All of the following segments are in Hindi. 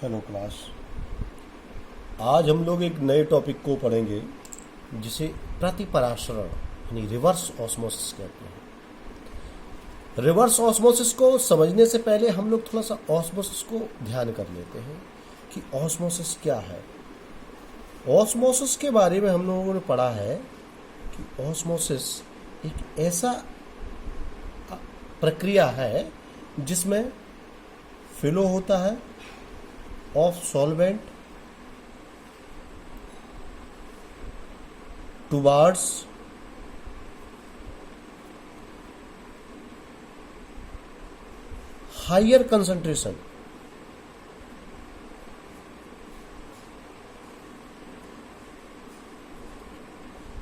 Hello class. आज हम लोग एक नए टॉपिक को पढ़ेंगे जिसे प्रतिपरासरण यानी रिवर्स ऑस्मोसिस कहते हैं। रिवर्स ऑस्मोसिस को समझने से पहले हम लोग थोड़ा सा ऑस्मोसिस को ध्यान कर लेते हैं कि ऑस्मोसिस क्या है। ऑस्मोसिस के बारे में हम लोगों ने पढ़ा है कि ऑस्मोसिस एक ऐसा प्रक्रिया है जिसमें फ्लो होता है of solvent towards higher concentration.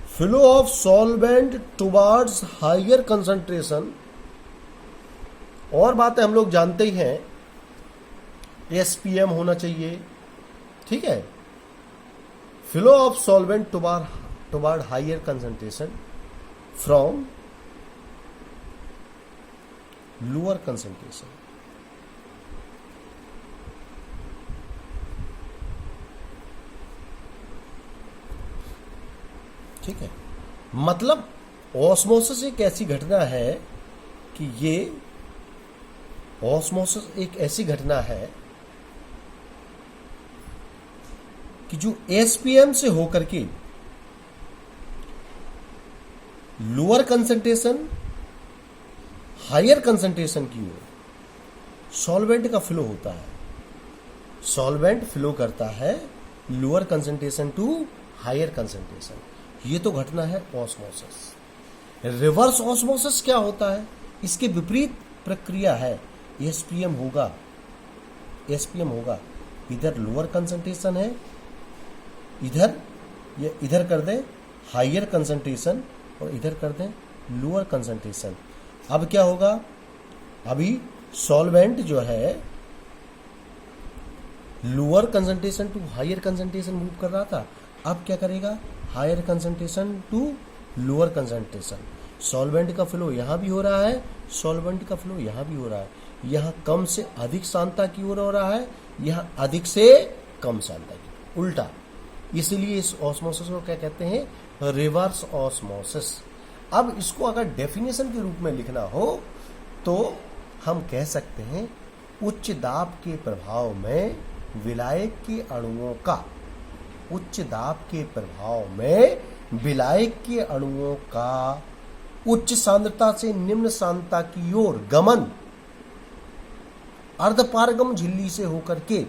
Flow of solvent towards higher concentration। और बातें हम लोग जानते ही हैं, एसपीएम होना चाहिए, ठीक है। Flow of solvent toward higher concentration from lower concentration. ठीक है, मतलब ऑस्मोसिस एक ऐसी घटना है कि ये ऑस्मोसिस एक ऐसी घटना है कि जो एसपीएम से होकर के लोअर कंसंट्रेशन हायर कंसंट्रेशन की ओर सॉल्वेंट का फ्लो होता है। सॉल्वेंट फ्लो करता है lower concentration to higher concentration. ये तो घटना है ऑस्मोसिस। रिवर्स ऑस्मोसिस क्या होता है? इसके विपरीत प्रक्रिया है। एसपीएम होगा, इधर लोअर कंसंट्रेशन है, इधर कर दें हायर कंसंट्रेशन और इधर कर दें लोअर कंसंट्रेशन। अब क्या होगा? अभी सॉल्वेंट जो है lower concentration to higher concentration move कर रहा था, अब क्या करेगा? Higher concentration to lower concentration. Solvent का फ्लो यहां भी हो रहा है, सॉल्वेंट का फ्लो यहां भी हो रहा है। यहां कम से अधिक सांद्रता की ओर हो रहा है, यहां अधिक से कम सांद्रता की, उल्टा। इसलिए इस ऑस्मोसिस को क्या कहते हैं? Reverse osmosis. अब इसको अगर डेफिनेशन के रूप में लिखना हो तो हम कह सकते हैं उच्च दाब के प्रभाव में विलायक के अणुओं का, उच्च दाब के प्रभाव में विलायक के अणुओं का उच्च सांद्रता से निम्न सांद्रता की ओर गमन अर्धपारगम झिल्ली से होकर के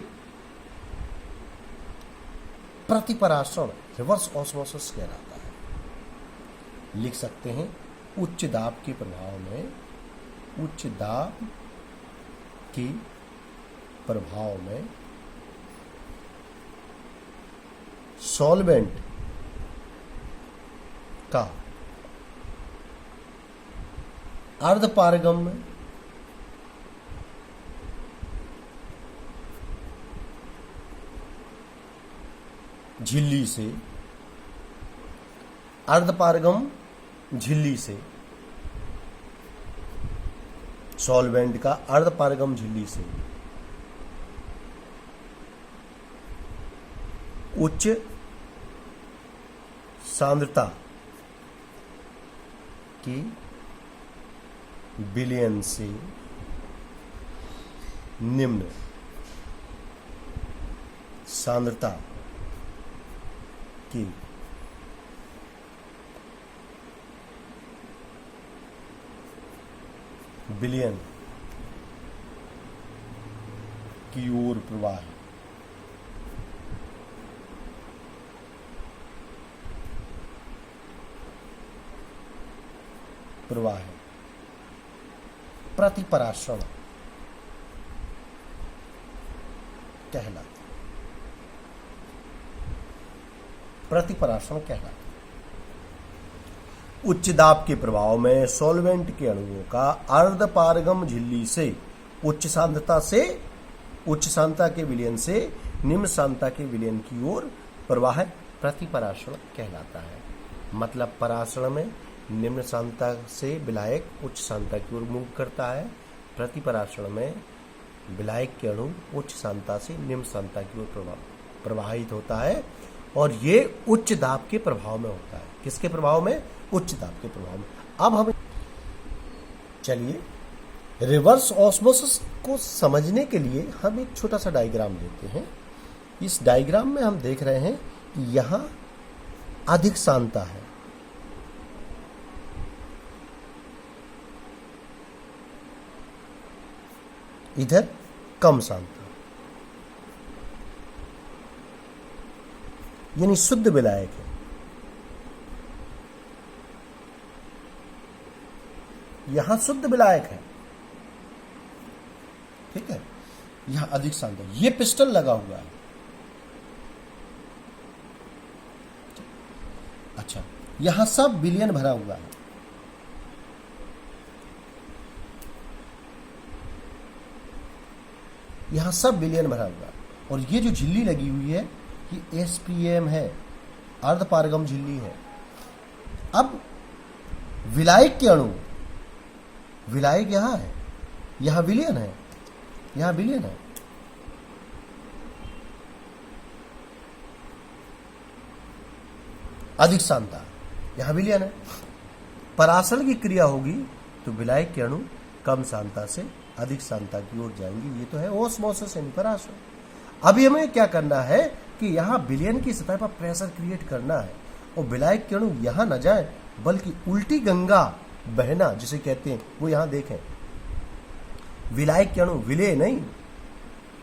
प्रतिपरासरण रिवर्स ऑस्मोसिस कहलाता है। लिख सकते हैं उच्च दाब के प्रभाव में, उच्च दाब के प्रभाव में सॉल्वेंट का अर्धपारगम झिल्ली से, अर्धपारगम झिल्ली से, सॉल्वेंट का अर्धपारगम झिल्ली से उच्च सांद्रता की विलयन से निम्न सांद्रता की विलयन की ओर प्रवाह है। प्रतिपरासरण कहलाता, प्रतिपरासरण कहलाता। उच्च दाब के प्रभाव में सॉल्वेंट के अणुओं का अर्धपारगम झिल्ली से उच्च सांद्रता के विलयन से निम्न सांद्रता के विलयन की ओर प्रवाह प्रतिपरासरण कहलाता है। मतलब परासरण में निम्न सांद्रता से विलायक उच्च सांद्रता की ओर मूव करता है, प्रतिपरासरण में विलायक के अणु उच्च सांद्रता से निम्न सांद्रता की ओर प्रवाहित होता है और ये उच्च दाब के प्रभाव में होता है। किसके प्रभाव में? उच्च दाब के प्रभाव में। अब हम चलिए रिवर्स ऑस्मोसिस को समझने के लिए हम एक छोटा सा डायग्राम लेते हैं। इस डायग्राम में हम देख रहे हैं कि यहां अधिक सांद्रता है, इधर कम सांद्रता, यानी शुद्ध विलायक है। यहां शुद्ध विलायक है, ठीक है, यहां अधिक सांद्रता, ये पिस्टन लगा हुआ है। अच्छा, यहां सब विलयन भरा हुआ है, यहां सब विलयन भरा हुआ है। और ये जो झिल्ली लगी हुई है ये SPM है, अर्धपारगम झिल्ली है। अब विलायक के अणु, विलायक यहां है, यहां विलयन है, यहां विलयन है। अधिक सांद्रता, यहां विलयन है। परासरण की क्रिया होगी तो विलायक के अणु कम सांद्रता से अधिक सांद्रता की ओर जाएंगे। ये तो है ऑस्मोसिस यानी परासरण। अभी हमें क्या करना है कि यहां विलयन की सतह पर प्रेशर क्रिएट करना है और विलायक के अणु यहां न जाए बल्कि उल्टी गंगा बहना जिसे कहते हैं वो यहां देखें। विलायक के अणु विलय नहीं,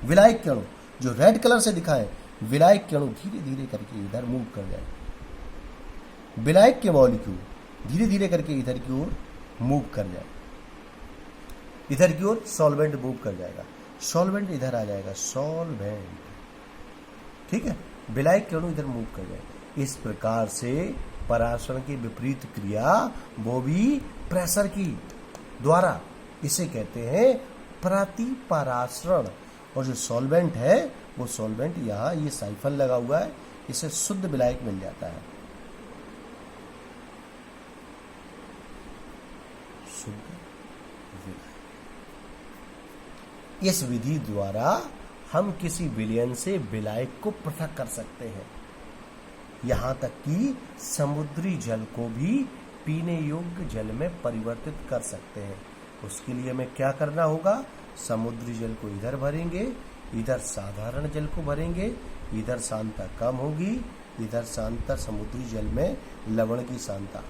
विलायक के अणु जो रेड कलर से दिखा है, विलायक के अणु धीरे धीरे करके इधर मूव कर जाए। विलायक के मॉलिक्यूल धीरे धीरे करके इधर की ओर मूव कर जाए, इधर की ओर सॉल्वेंट मूव कर जाएगा, सॉल्वेंट इधर आ जाएगा, सॉल्वेंट, ठीक है, विलायक के अणु इधर मूव कर जाएगा। इस प्रकार से परासरण की विपरीत क्रिया वो भी प्रेशर की द्वारा, इसे कहते हैं प्रतिपरासरण। और जो सॉल्वेंट है वो सॉल्वेंट यहाँ ये साइफन लगा हुआ है, इसे शुद्ध विलायक मिल जाता है, शुद्ध विलायक। इस विधि द्वारा हम किसी विलयन से विलायक को पृथक कर सकते हैं, यहां तक कि समुद्री जल को भी पीने योग्य जल में परिवर्तित कर सकते हैं। उसके लिए हमें क्या करना होगा? समुद्री जल को इधर भरेंगे, इधर साधारण जल को भरेंगे, इधर सांद्रता कम होगी, इधर सांद्रता समुद्री जल में लवण की सांद्रता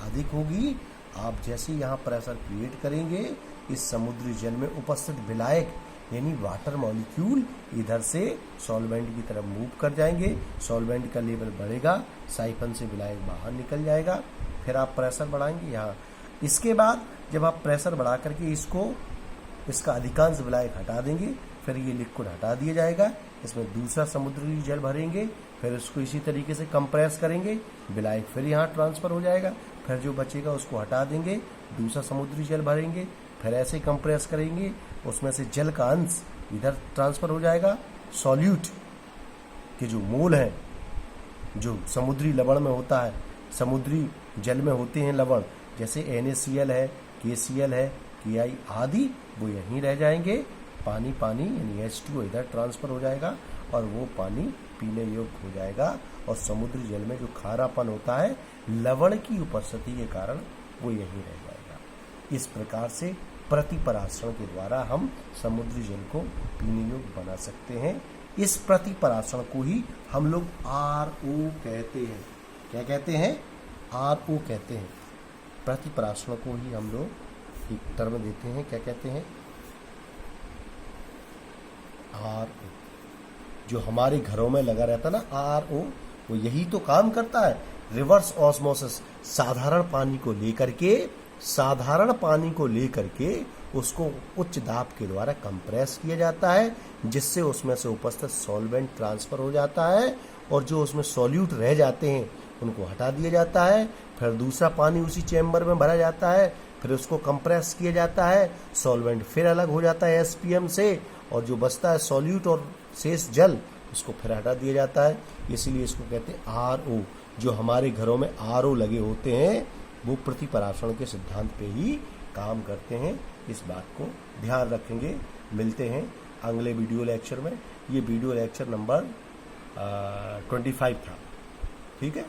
अधिक होगी। आप जैसे यहाँ प्रेशर क्रिएट करेंगे, इस समुद्री जल में उपस्थित विलायक यानी वाटर मॉलिक्यूल इधर से सॉल्वेंट की तरफ मूव कर जाएंगे, सॉल्वेंट का लेवल बढ़ेगा, साइफन से विलायक बाहर निकल जाएगा। फिर आप प्रेशर बढ़ाएंगे यहाँ। इसके बाद जब आप प्रेशर बढ़ा करके इसका अधिकांश विलायक हटा देंगे, फिर ये लिक्विड हटा दिया जाएगा, इसमें दूसरा समुद्री जल भरेंगे, फिर उसको इसी तरीके से कंप्रेस करेंगे, विलायक फिर यहाँ ट्रांसफर हो जाएगा, फिर जो बचेगा उसको हटा देंगे, दूसरा समुद्री जल भरेंगे, फिर ऐसे कंप्रेस करेंगे, उसमें से जल का अंश इधर ट्रांसफर हो जाएगा। सॉल्यूट के जो मोल हैं, जो समुद्री लवण में होता है, समुद्री जल में होते हैं लवण, जैसे NaCl है, KCl है, Ki आदि, वो यहीं रह जाएंगे। पानी यानी H2O इधर ट्रांसफर हो जाएगा और वो पानी पीने योग्य हो जाएगा। और समुद्री जल में जो खारापन होता है लवण की उपस्थिति के कारण वो यहीं रह जाएगा। इस प्रकार से प्रतिपरासरण के द्वारा हम समुद्री जल को पीने योग्य बना सकते हैं। इस प्रतिपरासरण को ही हम लोग RO कहते हैं। क्या कहते हैं? RO कहते हैं। प्रतिपरासरण को ही हम लोग एक टर्म देते हैं, क्या कहते हैं? RO। जो हमारे घरों में लगा रहता ना RO, वो यही तो काम करता है। रिवर्स ऑस्मोसिस, साधारण पानी को लेकर के उसको उच्च दाब के द्वारा कंप्रेस किया जाता है, जिससे उसमें से उपस्थित सॉल्वेंट ट्रांसफर हो जाता है और जो उसमें सॉल्यूट रह जाते हैं उनको हटा दिया जाता है। फिर दूसरा पानी उसी चैम्बर में भरा जाता है, फिर उसको कंप्रेस किया जाता है, सॉल्वेंट फिर अलग हो जाता है SPM से, और जो बचता है सॉल्यूट और शेष जल उसको फिर हटा दिया जाता है। इसीलिए इसको कहते हैं RO। जो हमारे घरों में RO लगे होते हैं वो प्रतिपरासरण के सिद्धांत पे ही काम करते हैं। इस बात को ध्यान रखेंगे। मिलते हैं अगले वीडियो लेक्चर में। ये वीडियो लेक्चर नंबर 25 था। ठीक है।